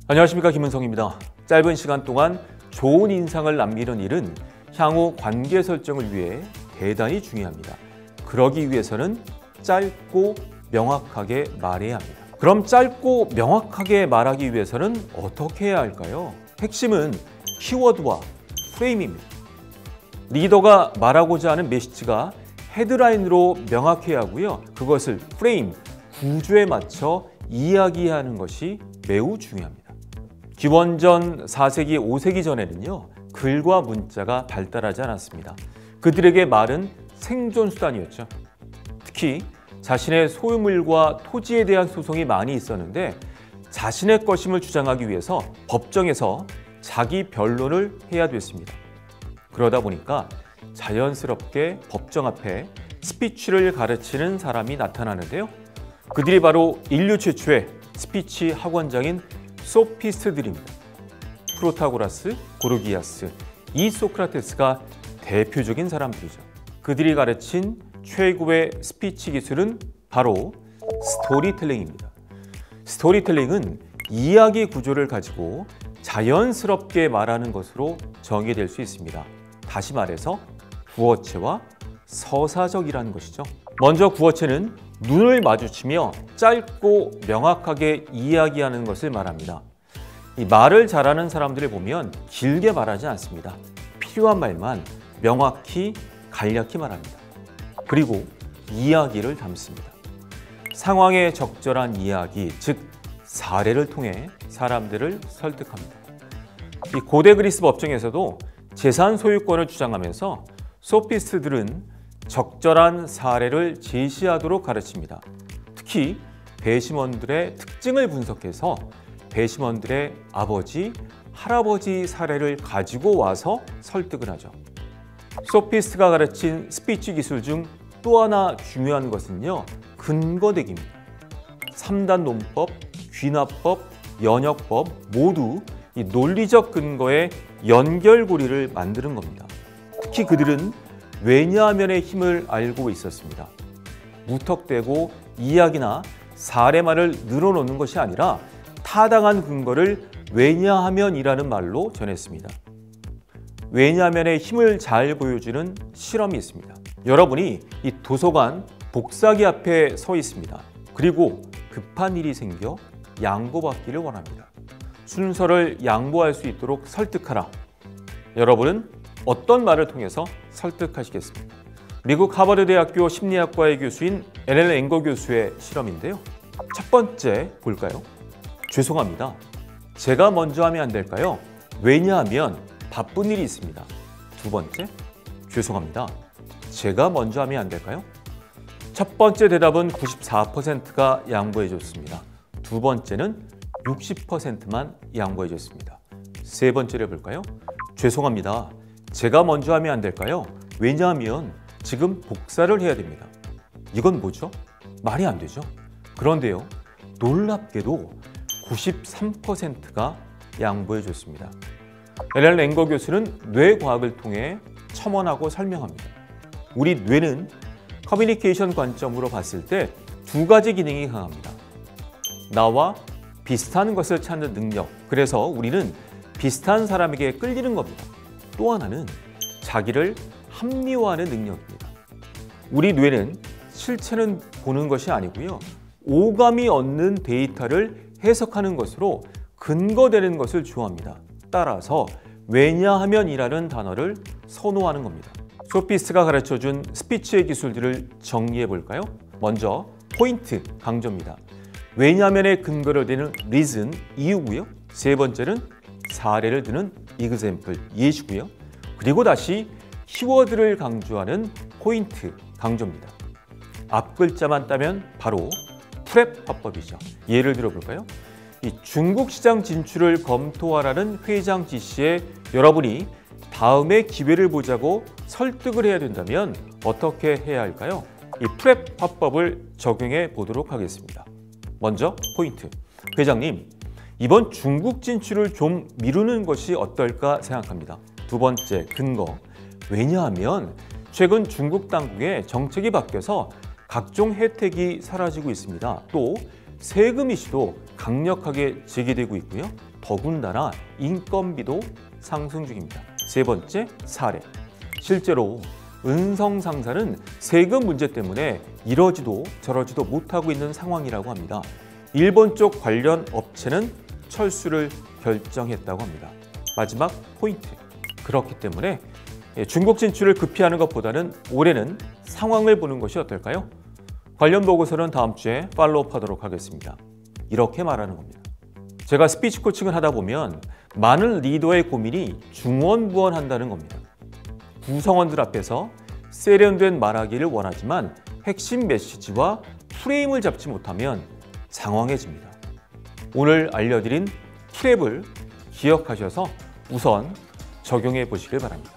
안녕하십니까, 김은성입니다. 짧은 시간 동안 좋은 인상을 남기는 일은 향후 관계 설정을 위해 대단히 중요합니다. 그러기 위해서는 짧고 명확하게 말해야 합니다. 그럼 짧고 명확하게 말하기 위해서는 어떻게 해야 할까요? 핵심은 키워드와 프레임입니다. 리더가 말하고자 하는 메시지가 헤드라인으로 명확해야 하고요. 그것을 프레임, 구조에 맞춰 이야기하는 것이 매우 중요합니다. 기원전 4세기, 5세기 전에는요, 글과 문자가 발달하지 않았습니다. 그들에게 말은 생존수단이었죠. 특히 자신의 소유물과 토지에 대한 소송이 많이 있었는데 자신의 것임을 주장하기 위해서 법정에서 자기 변론을 해야 됐습니다. 그러다 보니까 자연스럽게 법정 앞에 스피치를 가르치는 사람이 나타나는데요. 그들이 바로 인류 최초의 스피치 학원장인 소피스트들입니다. 프로타고라스, 고르기아스, 이 소크라테스가 대표적인 사람들이죠. 그들이 가르친 최고의 스피치 기술은 바로 스토리텔링입니다. 스토리텔링은 이야기 구조를 가지고 자연스럽게 말하는 것으로 정의될 수 있습니다. 다시 말해서 구어체와 서사적이라는 것이죠. 먼저 구어체는 눈을 마주치며 짧고 명확하게 이야기하는 것을 말합니다. 이 말을 잘하는 사람들을 보면 길게 말하지 않습니다. 필요한 말만 명확히 간략히 말합니다. 그리고 이야기를 담습니다. 상황에 적절한 이야기, 즉 사례를 통해 사람들을 설득합니다. 이 고대 그리스 법정에서도 재산 소유권을 주장하면서 소피스트들은 적절한 사례를 제시하도록 가르칩니다. 특히 배심원들의 특징을 분석해서 배심원들의 아버지, 할아버지 사례를 가지고 와서 설득을 하죠. 소피스트가 가르친 스피치 기술 중 또 하나 중요한 것은요, 근거대기입니다. 3단 논법, 귀납법, 연역법 모두 이 논리적 근거의 연결고리를 만드는 겁니다. 특히 그들은 왜냐하면의 힘을 알고 있었습니다. 무턱대고 이야기나 사례만을 늘어놓는 것이 아니라 타당한 근거를 왜냐하면이라는 말로 전했습니다. 왜냐하면의 힘을 잘 보여주는 실험이 있습니다. 여러분이 이 도서관 복사기 앞에 서 있습니다. 그리고 급한 일이 생겨 양보받기를 원합니다. 순서를 양보할 수 있도록 설득하라. 여러분은 어떤 말을 통해서 설득하시겠습니까? 미국 하버드 대학교 심리학과의 교수인 LL 앵거 교수의 실험인데요. 첫 번째 볼까요? 죄송합니다. 제가 먼저 하면 안 될까요? 왜냐하면 바쁜 일이 있습니다. 두 번째, 죄송합니다. 제가 먼저 하면 안 될까요? 첫 번째 대답은 94%가 양보해 줬습니다. 두 번째는 60%만 양보해 줬습니다. 세 번째를 볼까요? 죄송합니다. 제가 먼저 하면 안 될까요? 왜냐하면 지금 복사를 해야 됩니다. 이건 뭐죠? 말이 안 되죠. 그런데요, 놀랍게도 93%가 양보해 줬습니다. LL 앵거 교수는 뇌과학을 통해 첨언하고 설명합니다. 우리 뇌는 커뮤니케이션 관점으로 봤을 때 두 가지 기능이 강합니다. 나와 비슷한 것을 찾는 능력, 그래서 우리는 비슷한 사람에게 끌리는 겁니다. 또 하나는 자기를 합리화하는 능력입니다. 우리 뇌는 실체는 보는 것이 아니고요, 오감이 얻는 데이터를 해석하는 것으로 근거되는 것을 좋아합니다. 따라서 왜냐하면이라는 단어를 선호하는 겁니다. 소피스트가 가르쳐준 스피치의 기술들을 정리해 볼까요? 먼저 포인트, 강조입니다. 왜냐하면의 근거를 대는 reason, 이유고요. 세 번째는 사례를 드는 example, 예시고요. 그리고 다시 키워드를 강조하는 포인트, 강조입니다. 앞 글자만 따면 바로 프랩 화법이죠. 예를 들어 볼까요? 이 중국 시장 진출을 검토하라는 회장 지시에 여러분이 다음에 기회를 보자고 설득을 해야 된다면 어떻게 해야 할까요? 이 프랩 화법을 적용해 보도록 하겠습니다. 먼저 포인트. 회장님, 이번 중국 진출을 좀 미루는 것이 어떨까 생각합니다. 두 번째, 근거. 왜냐하면 최근 중국 당국의 정책이 바뀌어서 각종 혜택이 사라지고 있습니다. 또 세금 이슈도 강력하게 제기되고 있고요. 더군다나 인건비도 상승 중입니다. 세 번째, 사례. 실제로 은성 상사는 세금 문제 때문에 이러지도 저러지도 못하고 있는 상황이라고 합니다. 일본 쪽 관련 업체는 철수를 결정했다고 합니다. 마지막 포인트. 그렇기 때문에 중국 진출을 급히 하는 것보다는 올해는 상황을 보는 것이 어떨까요? 관련 보고서는 다음 주에 팔로우하도록 하겠습니다. 이렇게 말하는 겁니다. 제가 스피치 코칭을 하다 보면 많은 리더의 고민이 중원부원한다는 겁니다. 구성원들 앞에서 세련된 말하기를 원하지만 핵심 메시지와 프레임을 잡지 못하면 장황해집니다. 오늘 알려드린 팁을 기억하셔서 우선 적용해 보시길 바랍니다.